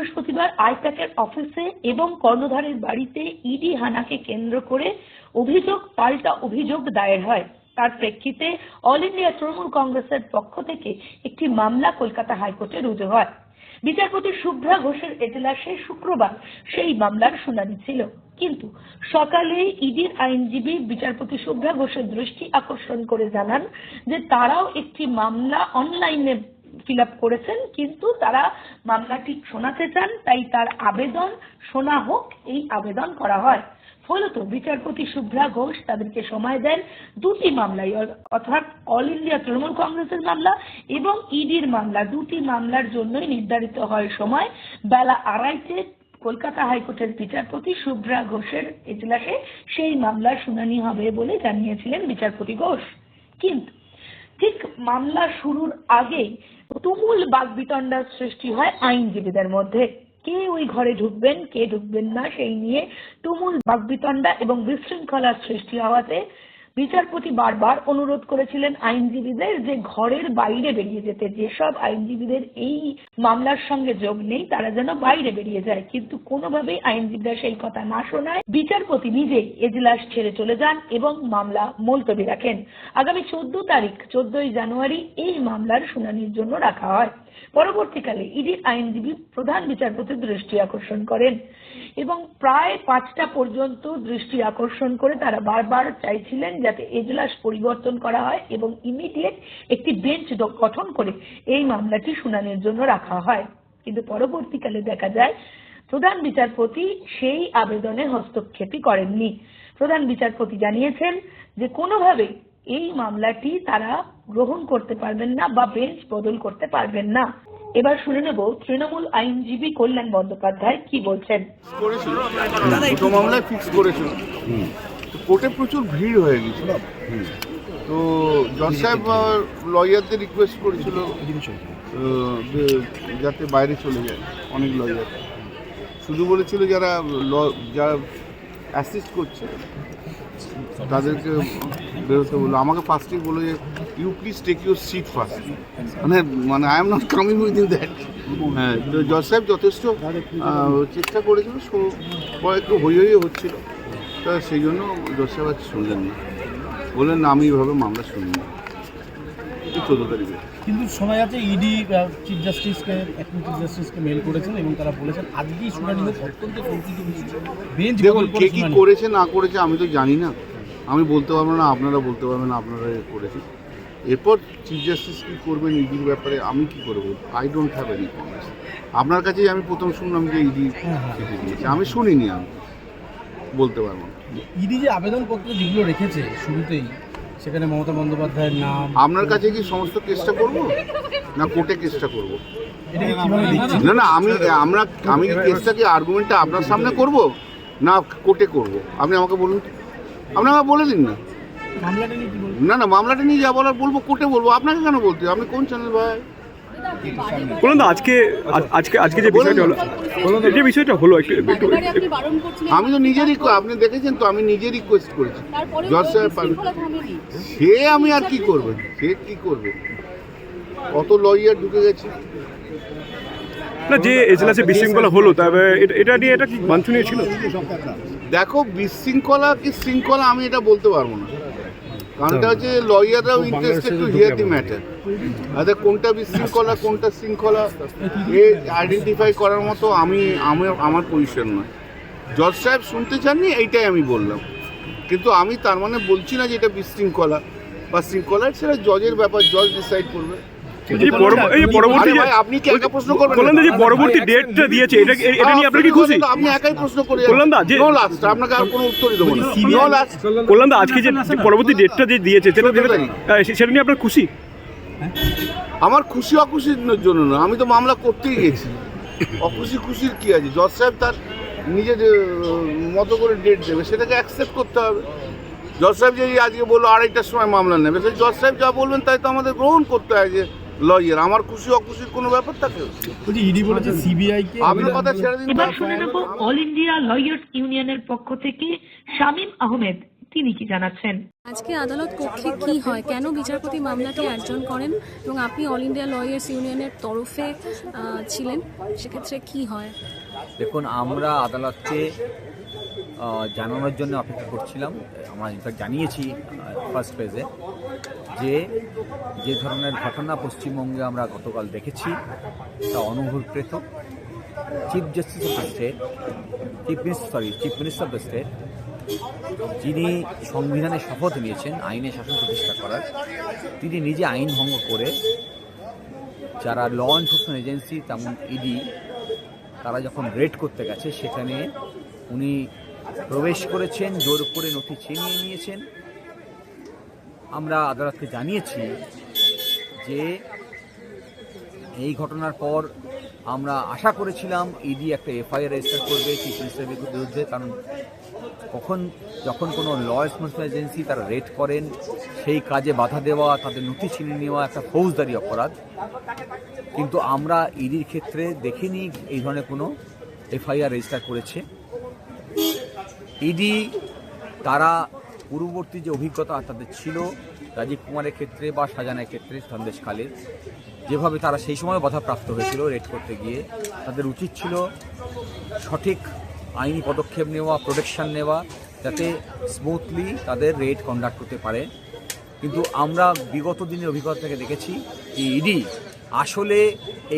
বৃহস্পতিবার আইপ্যাকের অফিসে এবং কর্ণধারের বাড়িতে ইডি হানাকে কেন্দ্র করে পাল্টা অভিযোগ দায়ের হয়। তার প্রেক্ষিতে অল ইন্ডিয়া তৃণমূল কংগ্রেসের পক্ষ থেকে একটি মামলা কলকাতা হাইকোর্টে রুজু হয়। বিচারপতি শুভ্রা ঘোষের এজলাসে শুক্রবার সেই মামলার শুনানি ছিল, কিন্তু সকালে ইডির আইনজীবী বিচারপতি শুভ্রা ঘোষের দৃষ্টি আকর্ষণ করে জানান যে তারাও একটি মামলা অনলাইনে ফিল আপ করেছেন, কিন্তু তারা মামলাটি শোনাতে চান, তাই তার আবেদন শোনা হোক এই আবেদন করা হয়। ফলত বিচারপতি শুভ্রা ঘোষ তাদেরকে সময় দেন দুটি মামলায়, অর্থাৎ অল ইন্ডিয়া তৃণমূল কংগ্রেসের মামলা এবং ইডির মামলা, দুটি মামলার জন্যই নির্ধারিত হয় সময় বেলা 2:30টায় কলকাতা হাইকোর্টের বিচারপতি শুভ্রা ঘোষের এজলাসে সেই মামলার শুনানি হবে বলে জানিয়েছিলেন বিচারপতি ঘোষ। কিন্তু ঠিক মামলা শুরুর আগেই তুমুল বাকবিতণ্ডার সৃষ্টি হয় আইনজীবীদের মধ্যে। কে ওই ঘরে ঢুকবেন, কে ঢুকবেন না সেই নিয়ে তুমুল বাকবিতণ্ডা এবং বিশৃঙ্খলার সৃষ্টি হওয়াতে বিচারপতি বারবার অনুরোধ করেছিলেন আইনজীবীদের যে ঘরের বাইরে বেরিয়ে যেতে, যেসব আইনজীবীদের এই মামলার সঙ্গে যোগ নেই তারা যেন বাইরে বেরিয়ে যায়, কিন্তু কোনোভাবেই আইনজীবীরা সেই কথা না শোনায় বিচারপতি নিজেই এজলাস ছেড়ে চলে যান এবং মামলা মুলতবি রাখেন। আগামী 14ই জানুয়ারি এই মামলার শুনানির জন্য রাখা হয়। পরবর্তীকালে ইডির আইনজীবী প্রধান বিচারপতির দৃষ্টি আকর্ষণ করেন এবং প্রায় 5টা পর্যন্ত দৃষ্টি আকর্ষণ করে তারা বারবার চাইছিলেন যাতে এজলাস পরিবর্তন করা হয় এবং ইমিডিয়েট একটি বেঞ্চ গঠন করে এই মামলাটি শুনানির জন্য রাখা হয়। কিন্তু পরবর্তীকালে দেখা যায় প্রধান বিচারপতি সেই আবেদনে হস্তক্ষেপই করেননি। প্রধান বিচারপতি জানিয়েছেন যে কোনোভাবেই এই মামলাটি তারা গ্রহণ করতে পারবেন না বা বেঞ্চ বদল করতে পারবেন না। এবার শুনে নেব তৃণমূল আইনজীবী কল্যাণ বন্দ্যোপাধ্যায় কি বলছেন। দুটো মামলায় ফিক্স করেছিল, কোর্টে প্রচুর ভিড় হয়ে গেছিল, তো জজ সাহেব লয়ারদের রিকোয়েস্ট করেছিল যাতে বাইরে চলে যায়। অনেক লয়ার শুধু বলেছিল যারা অ্যাসিস্ট করছে তাদেরকে বেরোতে বললো। আমাকে ফার্স্টেই বলে যে you please take your seat first, মানে I am not coming with in that. হ্যাঁ, তো জজ সাহেব যথেষ্ট চেষ্টা করেছিল, একটু হই হচ্ছিল, তা সেই জন্য জজ সাহেব আজ শুনলেন না, বললেন না আমি এইভাবে মামলা শুনিনি 14 তারিখে। কিন্তু শোনা যাচ্ছে ইডি চিফ জাস্টিসকে মেল করেছেন এবং তারা বলেছেন আজকেই শুনানি হোক, অত্যন্ত বেঞ্চ। দেখুন কে কী করেছে না করেছে আমি তো জানি না, আমি বলতে পারবো না, আপনারা বলতে পারবেন আপনারা করেছেন। এরপর চিফ জাস্টিস কী করবেন ইডির ব্যাপারে আমি কী করে বলবো, I don't have any comments. আপনার কাছেই আমি প্রথম শুনলাম যে ইডি চিঠি দিয়েছে, আমি শুনিনি, আমি বলতে পারবো না। ইডি যে আবেদনপত্র যেগুলো রেখেছে শুরুতেই, সেখানে মমতা বন্দ্যোপাধ্যায়ের নাম, আপনার কাছে কি সমস্ত কেসটা করব না কোর্টে কেসটা করব? না না, আমি কেসটা কি আর্গুমেন্টটা আপনার সামনে করব না কোর্টে করব? আপনি আমাকে বলুন, আপনি আমাকে বলে দিন না। না না, মামলাটা নিয়ে যা বলার বলবো কোর্টে বলবো, আপনাকে কেন বলতে? আপনি কোন চ্যানেল ভাই? বলুন না, আজকে যে বিষয়টা হলো একটু আমি তো নিজেরই, আপনি দেখেছেন তো আমি নিজে রিকোয়েস্ট করেছি জজ সাহেব, সে আমি আর কি করবেন, সে কি করবে, কত লয়ার ঢুকে গেছে না, যে এজলাসে বিশৃঙ্খলা হলো তবে এটা নিয়ে এটা কি বাঞ্ছনীয় ছিল? দেখো বিশৃঙ্খলা কি শৃঙ্খলা আমি এটা বলতে পারবো না, কারণটা হচ্ছে লয়াররাও interested to hear the matter. আচ্ছা, কোনটা বিশৃঙ্খলা কোনটা শৃঙ্খলা এ আইডেন্টিফাই করার মতো আমার পজিশন নয়। জজ সাহেব শুনতে চাননি এইটাই আমি বললাম, কিন্তু আমি তার মানে বলছি না যে এটা বিশৃঙ্খলা বা শৃঙ্খলা, সেটা জজের ব্যাপার, জজ ডিসাইড করবে। আপনি কি একা প্রশ্ন করবেন? পরবর্তী ডেটটা দিয়েছে এটা নিয়ে আপনি কি খুশি? আপনি একাই প্রশ্ন করে আপনাকে আর কোনো উত্তরই দেবো না। কল্যাণ দা, আজকে যে পরবর্তী ডেটটা যে দিয়েছে সেটা নিয়ে আপনার খুশি? আমার খুশি অখুশির জন্য না, আমি তো মামলা করতেই গেছি, খুশির কি আছে? জজ সাহেব তার নিজের মতো করে ডেট দেবে, সেটাকে অ্যাকসেপ্ট করতে হবে। জজ সাহেব যে আজকে বললো 2:30টার সময় মামলা নেবে, সেই জজ সাহেব যা বলবেন তাই তো আমাদের গ্রহণ করতে হয়। যে লয়ার, আমার খুশি অখুশির কোনো ব্যাপার থাকে? আপনার কথা ছেড়ে দিন। এবার শুনে নেব অল ইন্ডিয়া লয়ার্স ইউনিয়নের পক্ষ থেকে শামীম আহমেদ তিনি কি জানাচ্ছেন। আজকে আদালত কক্ষে কি হয়, কেন বিচারপতি মামলাটি আয়োজন করেন এবং আপনি অল ইন্ডিয়া লয়ার্স ইউনিয়নের তরফে ছিলেন, সেক্ষেত্রে কি হয়? দেখুন, আমরা আদালতকে জানানোর জন্য অপেক্ষা করছিলাম। আমরা ইনফ্যাক্ট জানিয়েছি ফার্স্ট পেজে যে ধরনের ঘটনা পশ্চিমবঙ্গে আমরা গতকাল দেখেছি তা অনভিপ্রেত। Chief justice of the state, chief minister of the state, যিনি সংবিধানে শপথ নিয়েছেন আইনে শাসন প্রতিষ্ঠা করার, তিনি নিজে আইন ভঙ্গ করে যারা ল এনফোর্সমেন্ট এজেন্সি তেমন ইডি তারা যখন রেড করতে গেছে সেখানে উনি প্রবেশ করেছেন, জোর করে নথি ছিনিয়ে নিয়েছেন। আমরা আদালতকে জানিয়েছি যে এই ঘটনার পর আমরা আশা করেছিলাম ইডি একটা এফআইআর রেজিস্টার করবে চিফ মিনিস্টারের বিরুদ্ধে, কারণ যখন কোনো ল এনফোর্সমেন্ট এজেন্সি তারা রেড করেন সেই কাজে বাধা দেওয়া, তাদের নথি ছিনিয়ে নেওয়া একটা ফৌজদারি অপরাধ। কিন্তু আমরা ইডির ক্ষেত্রে দেখিনি এই ধরনের কোনো এফআইআর রেজিস্টার করেছে। ইডি তারা পূর্ববর্তী যে অভিজ্ঞতা তাদের ছিল রাজীব কুমারের ক্ষেত্রে বা শাহজাহানের ক্ষেত্রে সন্দেশ খালের, যেভাবে তারা সেই সময় বাধাপ্রাপ্ত হয়েছিল রেড করতে গিয়ে, তাদের উচিত ছিল সঠিক আইনি পদক্ষেপ নেওয়া, প্রোটেকশন নেওয়া, যাতে স্মুথলি তাদের রেড কন্ডাক্ট করতে পারে। কিন্তু আমরা বিগত দিনের অভিজ্ঞতা থেকে দেখেছি যে ইডি আসলে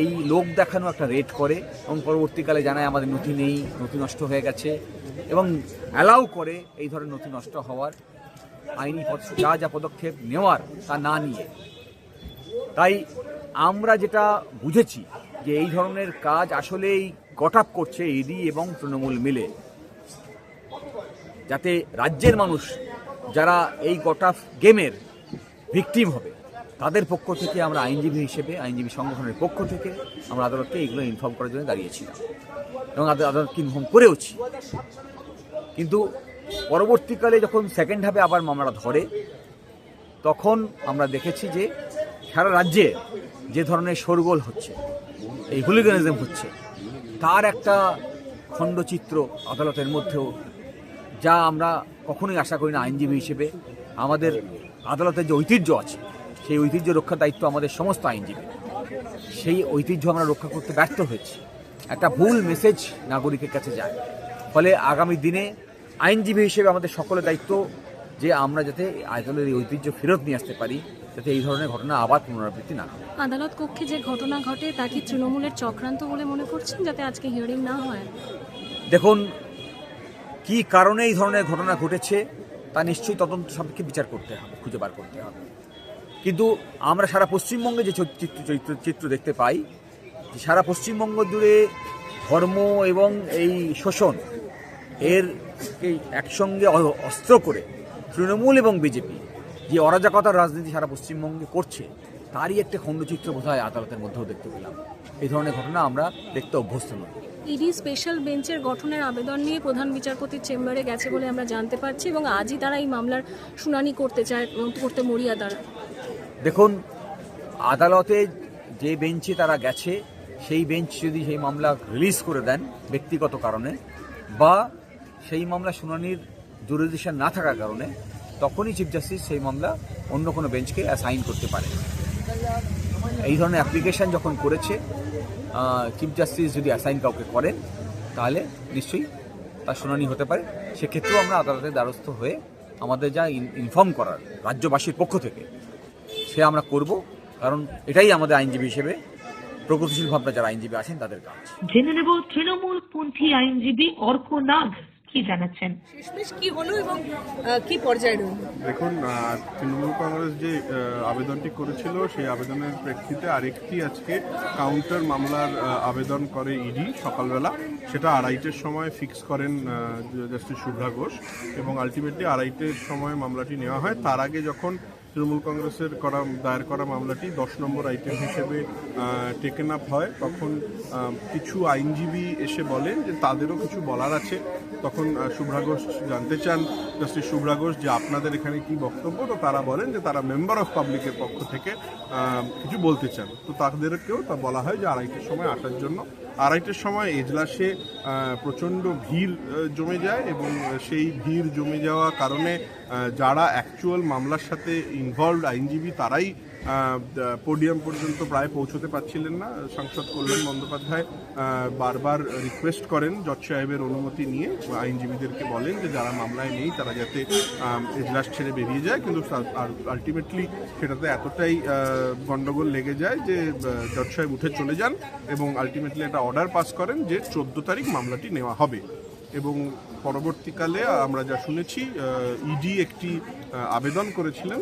এই লোক দেখানো একটা রেড করে এবং পরবর্তীকালে জানায় আমাদের নথি নেই, নথি নষ্ট হয়ে গেছে, এবং অ্যালাউ করে এই ধরনের নথি নষ্ট হওয়ার, আইনি যা পদক্ষেপ নেওয়ার তা না নিয়ে। তাই আমরা যেটা বুঝেছি যে এই ধরনের কাজ আসলেই গট আপ করছে ইডি এবং তৃণমূল মিলে, যাতে রাজ্যের মানুষ যারা এই গট আপ গেমের ভিকটিম হবে তাদের পক্ষ থেকে আমরা আইনজীবী হিসেবে, আইনজীবী সংগঠনের পক্ষ থেকে আমরা আদালতকে এইগুলো ইনফর্ম করার জন্য দাঁড়িয়েছিলাম এবং আদালতকে ইনফর্ম করেওছি। কিন্তু পরবর্তীকালে যখন সেকেন্ড হাফে আবার মামলাটা ধরে, তখন আমরা দেখেছি যে সারা রাজ্যে যে ধরনের শোরগোল হচ্ছে, এই হুলিগানিজম হচ্ছে, তার একটা খণ্ডচিত্র আদালতের মধ্যেও, যা আমরা কখনোই আশা করি না আইনজীবী হিসেবে। আমাদের আদালতের যে ঐতিহ্য আছে সেই ঐতিহ্য রক্ষার দায়িত্ব আমাদের সমস্ত আইনজীবী, সেই ঐতিহ্য আমরা রক্ষা করতে ব্যর্থ হয়েছি। একটা ভুল মেসেজ নাগরিকের কাছে যায়। ফলে আগামী দিনে আইনজীবী হিসেবে আমাদের সকলের দায়িত্ব যে আমরা যাতে আদালতের এই ঐতিহ্য ফেরত নিয়ে আসতে পারি, যাতে এই ধরনের ঘটনা আবার পুনরাবৃত্তি না হয়। আদালত কক্ষে যে ঘটনা ঘটে তা কি তৃণমূলের চক্রান্ত বলে মনে করছেন, যাতে আজকে হিয়ারিং না হয়? দেখুন, কি কারণে এই ধরনের ঘটনা ঘটেছে তা নিশ্চয়ই তদন্ত সাপেক্ষে বিচার করতে হবে, খুঁজে বার করতে হবে। কিন্তু আমরা সারা পশ্চিমবঙ্গে যে চিত্র দেখতে পাই, সারা পশ্চিমবঙ্গ জুড়ে ধর্ম এবং এই শোষণ এর একসঙ্গে অস্ত্র করে তৃণমূল এবং বিজেপি যে অরাজকতার রাজনীতি সারা পশ্চিমবঙ্গে করছে, তারই একটা খণ্ডচিত্র বোধহয় আদালতের মধ্যেও দেখতে পেলাম। এই ধরনের ঘটনা আমরা দেখতে অভ্যস্ত নই। ইডি স্পেশাল বেঞ্চের গঠনের আবেদন নিয়ে প্রধান বিচারপতির চেম্বারে গেছে বলে আমরা জানতে পারছি, এবং আজই তারা এই মামলার শুনানি করতে মরিয়া তারা। দেখুন, আদালতে যে বেঞ্চে তারা গেছে সেই বেঞ্চ যদি সেই মামলা রিলিজ করে দেন ব্যক্তিগত কারণে, বা সেই মামলা শুনানির জুরিডিকশন না থাকার কারণে, তখনই চিফ জাস্টিস সেই মামলা অন্য কোনো বেঞ্চকে অ্যাসাইন করতে পারে। এই ধরনের অ্যাপ্লিকেশন যখন করেছে চিফ জাস্টিস যদি অ্যাসাইন কাউকে করেন, তাহলে নিশ্চয়ই তার শুনানি হতে পারে। সেক্ষেত্রেও আমরা আদালতের দ্বারস্থ হয়ে আমাদের যা ইনফর্ম করার রাজ্যবাসীর পক্ষ থেকে সে আমরা করব, কারণ এটাই আমাদের আইনজীবী হিসেবে প্রগতিশীল ভাবনা যারা আইনজীবী আছেন তাদের কাজ। জেনে নেব তৃণমূলপন্থী আইনজীবী অর্ক নাগ কি জানাচ্ছেন। শেষমেশ কি হলো এবং কি পর্যায়ে রইল? দেখুন, তৃণমূল কংগ্রেস যে আবেদনটি করেছিল সেই আবেদনের প্রেক্ষিতে আরেকটি আজকে কাউন্টার মামলার আবেদন করে ইডি সকালবেলা। সেটা 2:30-এর সময় ফিক্স করেন জাস্টিস শুভ্রা ঘোষ, এবং আলটিমেটলি 2:30-এর সময় মামলাটি নেওয়া হয়। তার আগে যখন তৃণমূল কংগ্রেসের দায়ের করা মামলাটি 10 নম্বর আইটেম হিসেবে টেকেন আপ হয়, তখন কিছু আইনজীবী এসে বলেন যে তাদেরও কিছু বলার আছে। তখন শুভ্রা ঘোষ জানতে চান জাস্টিস শুভ্রা ঘোষ যে আপনাদের এখানে কি বক্তব্য। তো তারা বলেন যে তারা মেম্বার অফ পাবলিকের পক্ষ থেকে কিছু বলতে চান। তো তাদেরকেও তা বলা হয় যে 2:30-এর সময় আসার জন্য। আড়াইটের সময় এজলাসে প্রচণ্ড ভিড় জমে যায় এবং সেই ভিড় জমে যাওয়া কারণে যারা অ্যাকচুয়াল মামলার সাথে ইনভলভড আইনজীবী তারাই পোডিয়াম পর্যন্ত প্রায় পৌঁছতে পারছিলেন না। সাংসদ কল্যাণ বন্দ্যোপাধ্যায় বারবার রিকোয়েস্ট করেন জজ সাহেবের অনুমতি নিয়ে, আইনজীবীদেরকে বলেন যে যারা মামলায় নেই তারা যাতে এজলাস ছেড়ে বেরিয়ে যায়, কিন্তু আলটিমেটলি সেটাতে এতটাই গন্ডগোল লেগে যায় যে জজ সাহেব উঠে চলে যান এবং আলটিমেটলি একটা অর্ডার পাস করেন যে 14 তারিখ মামলাটি নেওয়া হবে। এবং পরবর্তীকালে আমরা যা শুনেছি ইডি একটি আবেদন করেছিলেন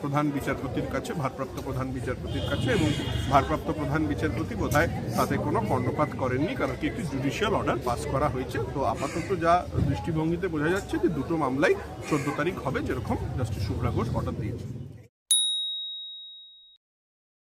প্রধান বিচারপতির কাছে, ভারপ্রাপ্ত প্রধান বিচারপতির কাছে, এবং ভারপ্রাপ্ত প্রধান বিচারপতি বোধহয় তাতে কোনো কর্ণপাত করেননি, কারণ কি একটি জুডিশিয়াল অর্ডার পাস করা হয়েছে। তো আপাতত যা দৃষ্টিভঙ্গিতে বোঝা যাচ্ছে যে দুটো মামলাই 14 তারিখ হবে, যেরকম জাস্টিস শুভ্রা ঘোষ অর্ডার দিয়েছে।